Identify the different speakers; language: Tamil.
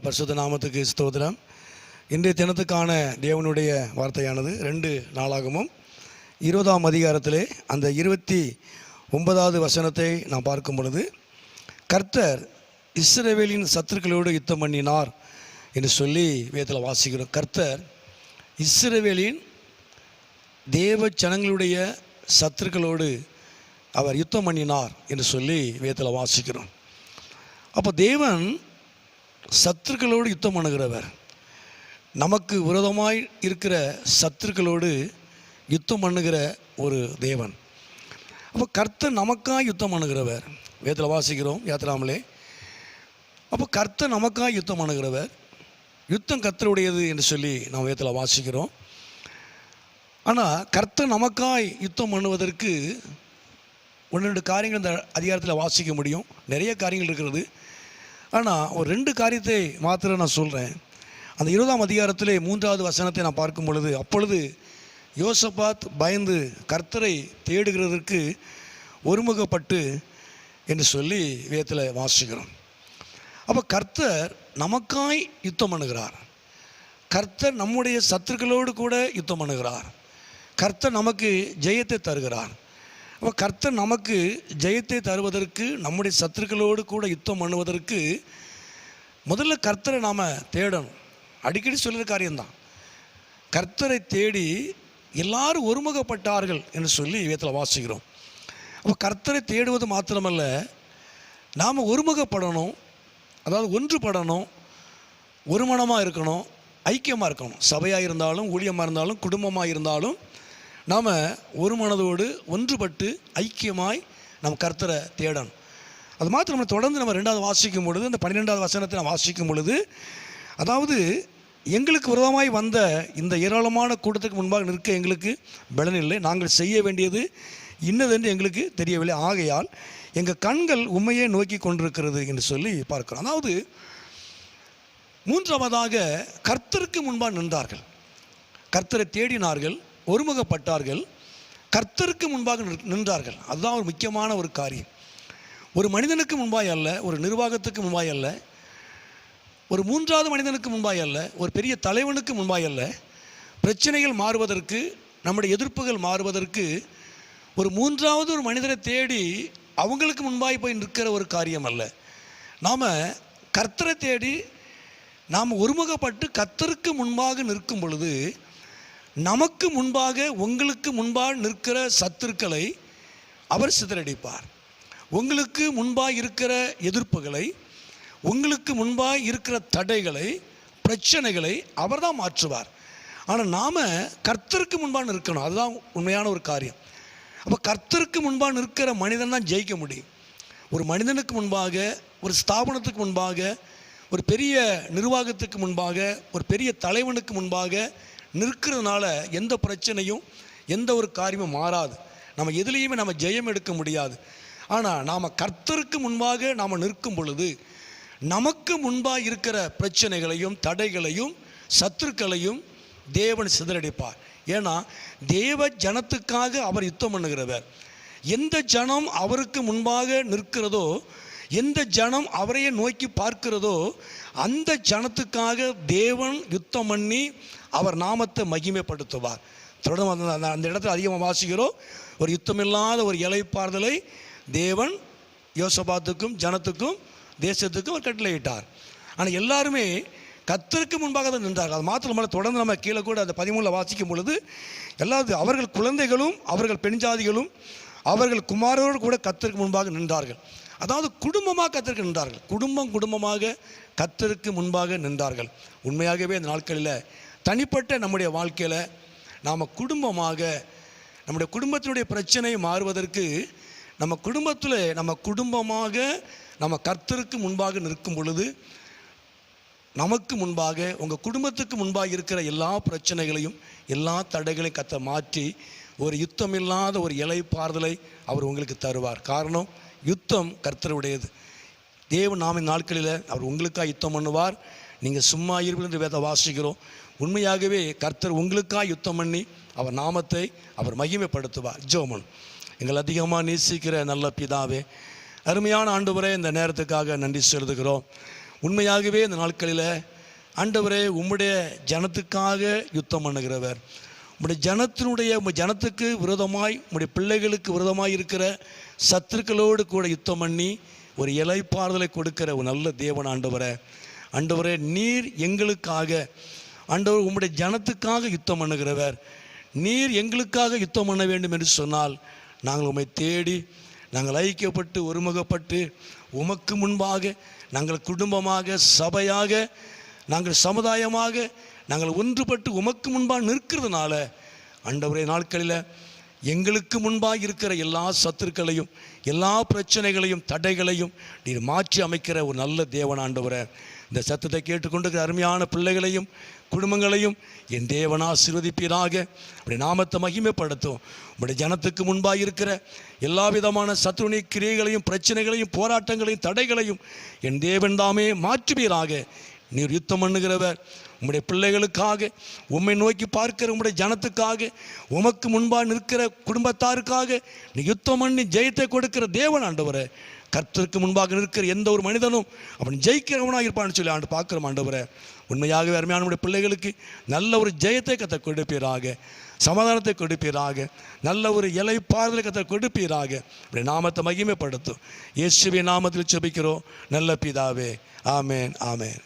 Speaker 1: பரிசுத்த நாமத்துக்கு ஸ்தோத்திரம். இன்றைய தினத்துக்கான தேவனுடைய வார்த்தையானது 2 நாளாகமும் 20ஆம் அதிகாரத்திலே அந்த 29வது வசனத்தை நாம் பார்க்கும் பொழுது, கர்த்தர் இஸ்ரவேலின் சத்துருக்களோடு யுத்தம் பண்ணினார் என்று சொல்லி வேதத்தில் வாசிக்கிறோம். கர்த்தர் இஸ்ரவேலின் தேவ ஜனங்களுடைய சத்துருக்களோடு அவர் யுத்தம் பண்ணினார் என்று சொல்லி வேதத்தில் வாசிக்கிறோம். அப்போ தேவன் சத்துருக்களோடு யுத்தம் பண்ணுகிறவர். நமக்கு விரோதமாய் இருக்கிற சத்துருக்களோடு யுத்தம் பண்ணுகிற ஒரு தேவன். அப்போ கர்த்தர் நமக்காக யுத்தம் பண்ணுகிறவர். வேதத்தில் வாசிக்கிறோம் யாத்திராமலே. அப்போ கர்த்தர் நமக்காக யுத்தம் பண்ணுகிறவர். யுத்தம் கர்த்தருடையது என்று சொல்லி நாம் வேதத்தில் வாசிக்கிறோம். ஆனால் கர்த்தர் நமக்காய் யுத்தம் பண்ணுவதற்கு 1-2 காரியங்கள் இந்த அதிகாரத்தில் வாசிக்க முடியும். நிறைய காரியங்கள் இருக்கிறது. ஆனால் ஒரு 2 காரியத்தை மாத்திரம் நான் சொல்கிறேன். அந்த 20ஆம் அதிகாரத்திலே 3வது வசனத்தை நான் பார்க்கும் பொழுது, அப்பொழுது யோசபாத் பயந்து கர்த்தரை தேடுகிறதற்கு ஒருமுகப்பட்டு என்று சொல்லி வேதத்தில் வாசிக்கிறோம். அப்போ கர்த்தர் நமக்காய் யுத்தம் பண்ணுகிறார். கர்த்தர் நம்முடைய சத்துருக்களோடு கூட யுத்தம் பண்ணுகிறார். கர்த்தர் நமக்கு ஜெயத்தை தருகிறார். அப்போ கர்த்தர் நமக்கு ஜெயத்தை தருவதற்கு, நம்முடைய சத்துருக்களோடு கூட யுத்தம் பண்ணுவதற்கு முதல்ல கர்த்தரை நாம் தேடணும். அடிக்கடி சொல்கிற காரியம்தான். கர்த்தரை தேடி எல்லாரும் ஒருமுகப்பட்டார்கள் என்று சொல்லி வேதத்தில் வாசிக்கிறோம். அப்போ கர்த்தரை தேடுவது மாத்திரமல்ல, நாம் ஒருமுகப்படணும். அதாவது ஒன்றுபடணும், ஒரு மனமாக இருக்கணும், ஐக்கியமாக இருக்கணும். சபையாக இருந்தாலும், ஊழியமாக இருந்தாலும், குடும்பமாக இருந்தாலும் நாம் ஒரு மனதோடு ஒன்றுபட்டு ஐக்கியமாய் நம்ம கர்த்தரை தேடணும். அது மாத்திரம் நம்ம தொடர்ந்து நம்ம 2வது வாசிக்கும் பொழுது, அந்த 12வது வசனத்தை நான் வாசிக்கும் பொழுது, அதாவது எங்களுக்கு விரோதமாய் வந்த இந்த ஏராளமான கூட்டத்துக்கு முன்பாக நிற்க எங்களுக்கு பலன் இல்லை. நாங்கள் செய்ய வேண்டியது இன்னதென்று எங்களுக்கு தெரியவில்லை. ஆகையால் எங்கள் கண்கள் உண்மையே நோக்கி கொண்டிருக்கிறது என்று சொல்லி பார்க்கிறோம். அதாவது 3வதாக கர்த்தருக்கு முன்பாக நின்றார்கள். கர்த்தரை தேடினார்கள், ஒருமுகப்பட்டார்கள், கர்த்தருக்கு முன்பாக நின்றார்கள். அதுதான் ஒரு முக்கியமான ஒரு காரியம். ஒரு மனிதனுக்கு முன்பாய் அல்ல, ஒரு நிர்வாகத்துக்கு முன்பாய் அல்ல, ஒரு 3வது மனிதனுக்கு முன்பாய் அல்ல, ஒரு பெரிய தலைவனுக்கு முன்பாய் அல்ல. பிரச்சனைகள் மாறுவதற்கு, நம்முடைய எதிர்ப்புகள் மாறுவதற்கு ஒரு 3வது ஒரு மனிதரை தேடி அவங்களுக்கு முன்பாய் போய் நிற்கிற ஒரு காரியம் அல்ல. நாம் கர்த்தரை தேடி நாம் ஒருமுகப்பட்டு கர்த்தருக்கு முன்பாக நிற்கும் பொழுது, நமக்கு முன்பாக, உங்களுக்கு முன்பாக நிற்கிற சத்துருக்களை அவர் சிதறடிப்பார். உங்களுக்கு முன்பாக இருக்கிற எதிர்ப்புகளை, உங்களுக்கு முன்பாக இருக்கிற தடைகளை, பிரச்சனைகளை அவர் தான் மாற்றுவார். ஆனால் நாம் கர்த்தருக்கு முன்பாக நிற்கணும். அதுதான் உண்மையான ஒரு காரியம். அப்போ கர்த்தருக்கு முன்பாக நிற்கிற மனிதன் தான் ஜெயிக்க முடியும். ஒரு மனிதனுக்கு முன்பாக, ஒரு ஸ்தாபனத்துக்கு முன்பாக, ஒரு பெரிய நிர்வாகத்துக்கு முன்பாக, ஒரு பெரிய தலைவனுக்கு முன்பாக நிற்கிறதுனால எந்த பிரச்சனையும், எந்த ஒரு காரியமும் மாறாது. நம்ம எதுலேயுமே நம்ம ஜெயம் எடுக்க முடியாது. ஆனால் நாம் கர்த்தருக்கு முன்பாக நாம் நிற்கும் பொழுது, நமக்கு முன்பாக இருக்கிற பிரச்சனைகளையும், தடைகளையும், சத்துருக்களையும் தேவன் சிதறடிப்பார். ஏன்னா தேவ ஜனத்துக்காக அவர் யுத்தம் பண்ணுகிறவர். எந்த ஜனம் அவருக்கு முன்பாக நிற்கிறதோ, எந்த ஜனம் அவரையே நோக்கி பார்க்கிறதோ, அந்த ஜனத்துக்காக தேவன் யுத்தம் பண்ணி அவர் நாமத்தை மகிமைப்படுத்துவார். தொடர்ந்து அந்த இடத்துல அதிகமாக வாசிக்கிறோம். ஒரு யுத்தமில்லாத ஒரு இளைப்பாறுதலை தேவன் யோசபாத்துக்கும் ஜனத்துக்கும் தேசத்துக்கும் அவர் கட்டளையிட்டார். ஆனால் எல்லாருமே கர்த்தருக்கு முன்பாக தான் நின்றார்கள். அது மாத்திரமல்ல, தொடர்ந்து நம்ம கீழே கூட அந்த 13 வாசிக்கும் பொழுது, எல்லாரும் அவர்கள் குழந்தைகளும், அவர்கள் பெண் ஜாதிகளும், அவர்கள் குமாரோடு கூட கர்த்தருக்கு முன்பாக நின்றார்கள். அதாவது குடும்பமாக கர்த்தருக்கு நின்றார்கள். குடும்பமாக கர்த்தருக்கு முன்பாக நின்றார்கள். உண்மையாகவே இந்த நாட்களில் தனிப்பட்ட நம்முடைய வாழ்க்கையில் நாம் குடும்பமாக, நம்முடைய குடும்பத்தினுடைய பிரச்சனை மாறுவதற்கு, நம்ம குடும்பத்தில் நம்ம குடும்பமாக நம்ம கர்த்தருக்கு முன்பாக நிற்கும் பொழுது, நமக்கு முன்பாக, உங்கள் குடும்பத்துக்கு முன்பாக இருக்கிற எல்லா பிரச்சனைகளையும், எல்லா தடைகளையும் கர்த்தர் மாற்றி ஒரு யுத்தமில்லாத ஒரு இளைப்பாறுதலை அவர் உங்களுக்கு தருவார். காரணம், யுத்தம் கர்த்தருடையது. தேவன் நாம் இந்த நாட்களில் அவர் உங்களுக்காக யுத்தம் பண்ணுவார். நீங்கள் சும்மா இருப்பீர்கள் என்று வேத வாசிக்கிறோம். உண்மையாகவே கர்த்தர் உங்களுக்காக யுத்தம் பண்ணி அவர் நாமத்தை அவர் மகிமைப்படுத்துவார். ஜெபம். எங்கள் அதிகமாக நேசிக்கிற நல்ல பிதாவே, அருமையான ஆண்டவரே, இந்த நேரத்துக்காக நன்றி செலுத்துகிறோம். உண்மையாகவே இந்த நாட்களில் ஆண்டவரே உம்முடைய ஜனத்துக்காக யுத்தம் பண்ணுகிறவர், உம்முடைய ஜனத்துக்கு விரோதமாய், உம்முடைய பிள்ளைகளுக்கு விரோதமாய் இருக்கிற சத்துருக்களோடு கூட யுத்தம் பண்ணி ஒரு இளைப்பாறுதலை கொடுக்கிற ஒரு நல்ல தேவன் ஆண்டவரே நீர் எங்களுக்காக, ஆண்டவர் உம்முடைய ஜனத்துக்காக யுத்தம் பண்ணுகிறவர், நீர் எங்களுக்காக யுத்தம் பண்ண வேண்டும் என்று சொன்னால் நாங்கள் உம்மை தேடி நாங்கள் ஐக்கியப்பட்டு ஒருமுகப்பட்டு உமக்கு முன்பாக நாங்கள் குடும்பமாக, சபையாக, நாங்கள் சமுதாயமாக நாங்கள் ஒன்றுபட்டு உமக்கு முன்பாக நிற்கிறதுனால ஆண்டவரே நாட்களில் எங்களுக்கு முன்பாக இருக்கிற எல்லா சத்துருக்களையும், எல்லா பிரச்சனைகளையும், தடைகளையும் நீர் மாற்றி அமைக்கிற ஒரு நல்ல தேவன் ஆண்டவரே. இந்த சத்தத்தை கேட்டுக்கொண்டிருக்கிற அருமையான பிள்ளைகளையும் குடும்பங்களையும் என் தேவன் ஆசீர்வதிப்பீராக. அப்படி நாமத்தை மகிமைப்படுத்தும். உடைய ஜனத்துக்கு முன்பாக இருக்கிற எல்லா விதமான சத்துருணி கிரியைகளையும், பிரச்சனைகளையும், போராட்டங்களையும், தடைகளையும் என் தேவன் தாமே மாற்றுவீராக. நீர் யுத்தம் பண்ணுகிறவர், உம்முடைய பிள்ளைகளுக்காக, உம்மை நோக்கி பார்க்கிற உம்முடைய ஜனத்துக்காக, உமக்கு முன்பாக நிற்கிற குடும்பத்தாருக்காக நீ யுத்தம் பண்ணி ஜெயத்தை கொடுக்கிற தேவன் ஆண்டவரே. கர்த்தருக்கு முன்பாக நிற்கிற எந்த ஒரு மனிதனும் அவன் ஜெயிக்கிறவனாக இருப்பான்னு சொல்லி ஆண்டு பார்க்குறோம் ஆண்டவரே. உண்மையாகவே அருமையான நம்முடைய பிள்ளைகளுக்கு நல்ல ஒரு ஜெயத்தை கத்த கொடுப்பீராக, சமாதானத்தை கொடுப்பீராக, நல்ல ஒரு இளைப்பாறுதலை கத்த கொடுப்பீராக. அப்படி நாமத்தை மகிமைப்படுத்தும். இயேசுவின் நாமத்தில் ஜெபிக்கிறோம் நல்ல பிதாவே. ஆமேன், ஆமேன்.